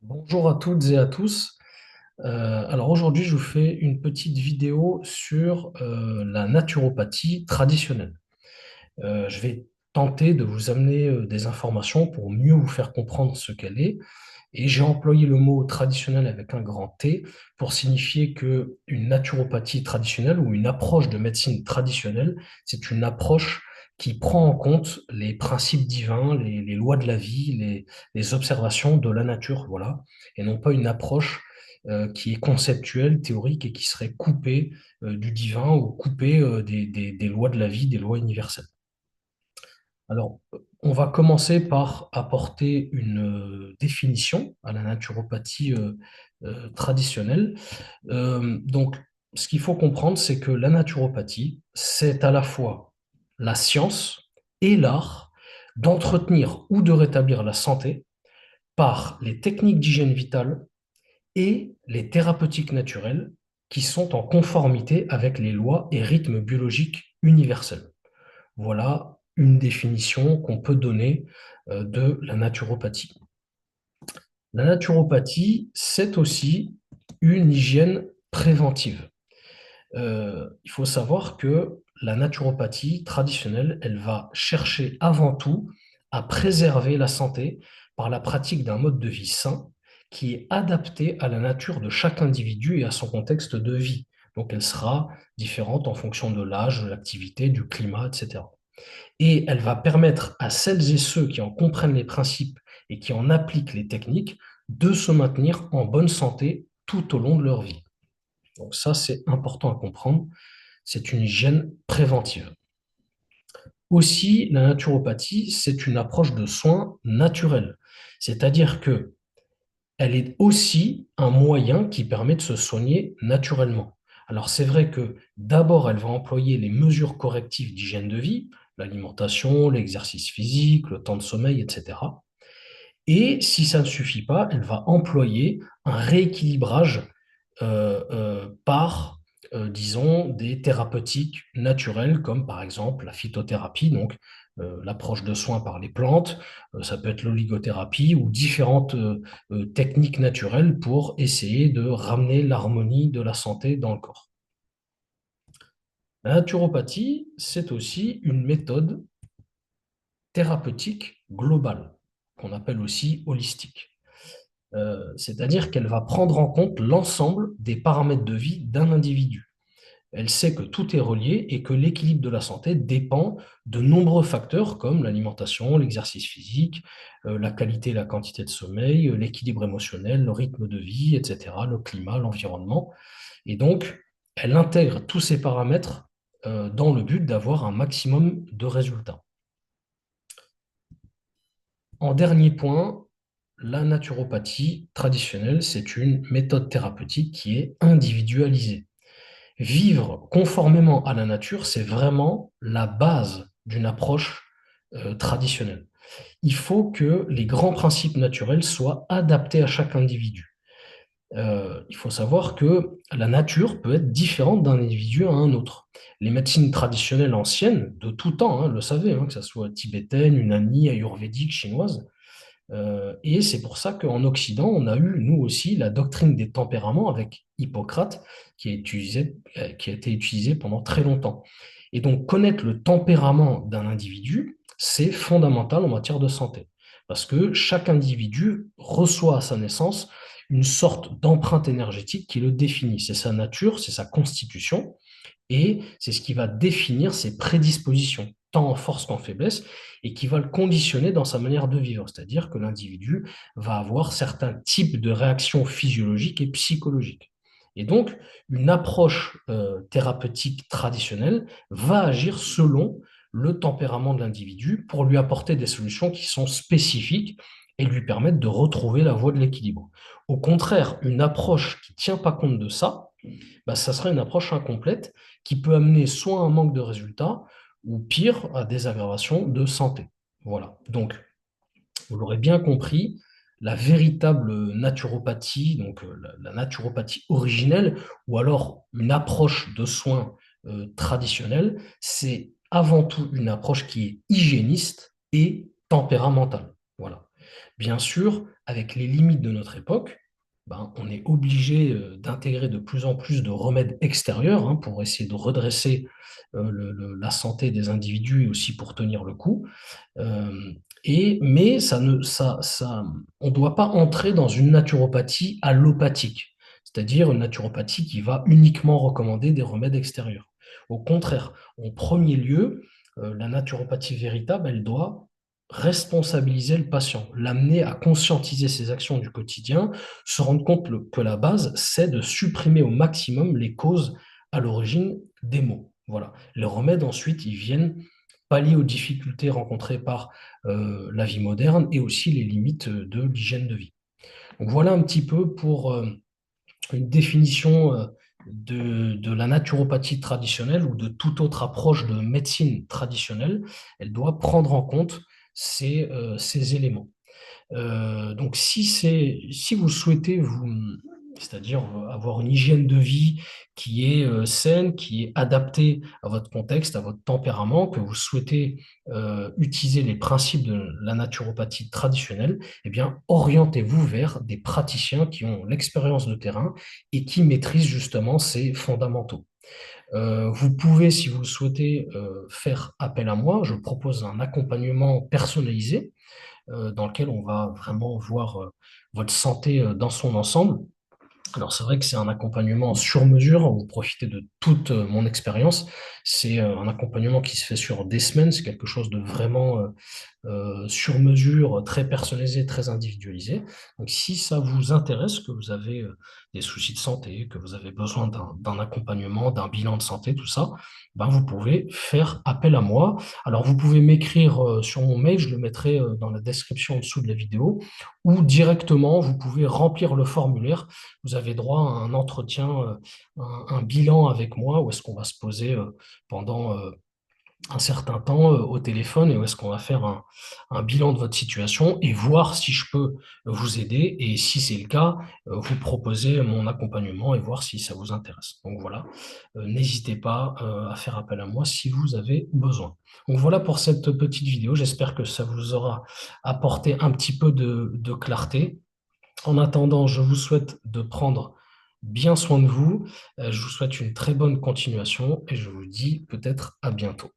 Bonjour à toutes et à tous. Alors aujourd'hui, je vous fais une petite vidéo sur la naturopathie traditionnelle. Je vais tenter de vous amener des informations pour mieux vous faire comprendre ce qu'elle est. Et j'ai employé le mot traditionnel avec un grand T pour signifier que une naturopathie traditionnelle ou une approche de médecine traditionnelle, c'est une approche qui prend en compte les principes divins, les lois de la vie, les observations de la nature, voilà, et non pas une approche qui est conceptuelle, théorique et qui serait coupée du divin ou coupée des lois de la vie, des lois universelles. Alors, on va commencer par apporter une définition à la naturopathie traditionnelle. Donc, ce qu'il faut comprendre, c'est que la naturopathie, c'est à la fois la science et l'art d'entretenir ou de rétablir la santé par les techniques d'hygiène vitale et les thérapeutiques naturelles qui sont en conformité avec les lois et rythmes biologiques universels. Voilà une définition qu'on peut donner de la naturopathie. La naturopathie, c'est aussi une hygiène préventive. Il faut savoir que la naturopathie traditionnelle, elle va chercher avant tout à préserver la santé par la pratique d'un mode de vie sain qui est adapté à la nature de chaque individu et à son contexte de vie. Donc elle sera différente en fonction de l'âge, de l'activité, du climat, etc. Et elle va permettre à celles et ceux qui en comprennent les principes et qui en appliquent les techniques de se maintenir en bonne santé tout au long de leur vie. Donc ça, c'est important à comprendre. C'est une hygiène préventive. Aussi, la naturopathie, c'est une approche de soins naturels. C'est-à-dire que elle est aussi un moyen qui permet de se soigner naturellement. Alors c'est vrai que d'abord, elle va employer les mesures correctives d'hygiène de vie, l'alimentation, l'exercice physique, le temps de sommeil, etc. Et si ça ne suffit pas, elle va employer un rééquilibrage par, disons, des thérapeutiques naturelles, comme par exemple la phytothérapie, donc l'approche de soins par les plantes, ça peut être l'oligothérapie ou différentes techniques naturelles pour essayer de ramener l'harmonie de la santé dans le corps. La naturopathie, c'est aussi une méthode thérapeutique globale, qu'on appelle aussi holistique. C'est-à-dire qu'elle va prendre en compte l'ensemble des paramètres de vie d'un individu. Elle sait que tout est relié et que l'équilibre de la santé dépend de nombreux facteurs comme l'alimentation, l'exercice physique, la qualité et la quantité de sommeil, l'équilibre émotionnel, le rythme de vie, etc., le climat, l'environnement. Et donc, elle intègre tous ces paramètres dans le but d'avoir un maximum de résultats. En dernier point, la naturopathie traditionnelle, c'est une méthode thérapeutique qui est individualisée. Vivre conformément à la nature, c'est vraiment la base d'une approche traditionnelle. Il faut que les grands principes naturels soient adaptés à chaque individu. Il faut savoir que la nature peut être différente d'un individu à un autre. Les médecines traditionnelles anciennes, de tout temps, le savaient, que ce soit tibétaine, unani, ayurvédique, chinoise, et c'est pour ça qu'en Occident, on a eu, nous aussi, la doctrine des tempéraments avec Hippocrate, qui a été utilisée pendant très longtemps. Et donc, connaître le tempérament d'un individu, c'est fondamental en matière de santé. Parce que chaque individu reçoit à sa naissance une sorte d'empreinte énergétique qui le définit. C'est sa nature, c'est sa constitution, et c'est ce qui va définir ses prédispositions, tant en force qu'en faiblesse, et qui va le conditionner dans sa manière de vivre. C'est-à-dire que l'individu va avoir certains types de réactions physiologiques et psychologiques. Et donc, une approche thérapeutique traditionnelle va agir selon le tempérament de l'individu pour lui apporter des solutions qui sont spécifiques et lui permettre de retrouver la voie de l'équilibre. Au contraire, une approche qui ne tient pas compte de ça, bah, ça sera une approche incomplète qui peut amener soit un manque de résultats ou pire, à des aggravations de santé. Voilà. Donc, vous l'aurez bien compris, la véritable naturopathie, donc la naturopathie originelle, ou alors une approche de soins traditionnelle, c'est avant tout une approche qui est hygiéniste et tempéramentale. Voilà. Bien sûr, avec les limites de notre époque, ben, on est obligé d'intégrer de plus en plus de remèdes extérieurs hein, pour essayer de redresser la santé des individus et aussi pour tenir le coup. Euh, mais on ne doit pas entrer dans une naturopathie allopathique, c'est-à-dire une naturopathie qui va uniquement recommander des remèdes extérieurs. Au contraire, en premier lieu, la naturopathie véritable, elle doit responsabiliser le patient, l'amener à conscientiser ses actions du quotidien, se rendre compte que la base, c'est de supprimer au maximum les causes à l'origine des maux. Voilà. Les remèdes, ensuite, ils viennent pallier aux difficultés rencontrées par la vie moderne et aussi les limites de l'hygiène de vie. Donc voilà un petit peu pour une définition de la naturopathie traditionnelle ou de toute autre approche de médecine traditionnelle. Elle doit prendre en compte ces éléments. Donc, si vous souhaitez c'est-à-dire avoir une hygiène de vie qui est saine, qui est adaptée à votre contexte, à votre tempérament, que vous souhaitez utiliser les principes de la naturopathie traditionnelle, eh bien, orientez-vous vers des praticiens qui ont l'expérience de terrain et qui maîtrisent justement ces fondamentaux. Vous pouvez, si vous le souhaitez, faire appel à moi. Je propose un accompagnement personnalisé dans lequel on va vraiment voir votre santé dans son ensemble. Alors c'est vrai que c'est un accompagnement sur mesure, vous profitez de toute mon expérience. C'est un accompagnement qui se fait sur des semaines, c'est quelque chose de vraiment sur mesure, très personnalisé, très individualisé. Donc, si ça vous intéresse, que vous avez des soucis de santé, que vous avez besoin d'un accompagnement, d'un bilan de santé, tout ça, ben, vous pouvez faire appel à moi. Alors, vous pouvez m'écrire sur mon mail, je le mettrai dans la description en dessous de la vidéo, ou directement, vous pouvez remplir le formulaire. Vous avez droit à un entretien, un bilan avec moi, où est-ce qu'on va se poser pendant un certain temps au téléphone et où est-ce qu'on va faire un bilan de votre situation et voir si je peux vous aider et si c'est le cas, vous proposer mon accompagnement et voir si ça vous intéresse. Donc voilà, n'hésitez pas à faire appel à moi si vous avez besoin. Donc voilà pour cette petite vidéo, j'espère que ça vous aura apporté un petit peu de clarté. En attendant, je vous souhaite de prendre bien soin de vous, je vous souhaite une très bonne continuation et je vous dis peut-être à bientôt.